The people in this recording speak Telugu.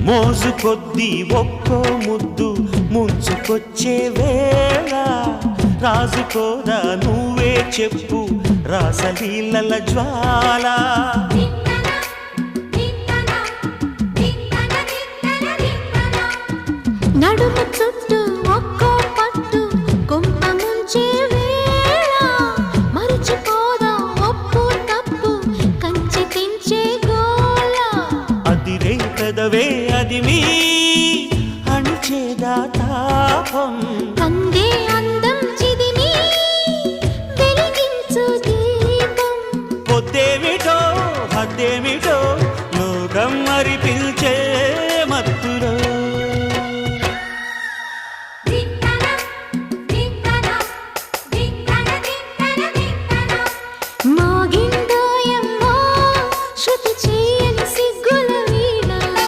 మోజు కొద్దీ ఒక్కో ముద్దు ముంచుకొచ్చే వేళ రాజుకోదా నువ్వే చెప్పు రాసలీలల జ్వాల నడుము చుట్టూ ఒక్కో పట్టు కొంప ముంచే వేళ మరిచిపోదా ఒప్పు తప్పు కంచి తెంచే గోల అదిరే పెదవే అది మీ అణుచేదా తాపం అందే అందం చిదిమి వెలిగించు దీపం పొద్దేమిటో హద్దేమి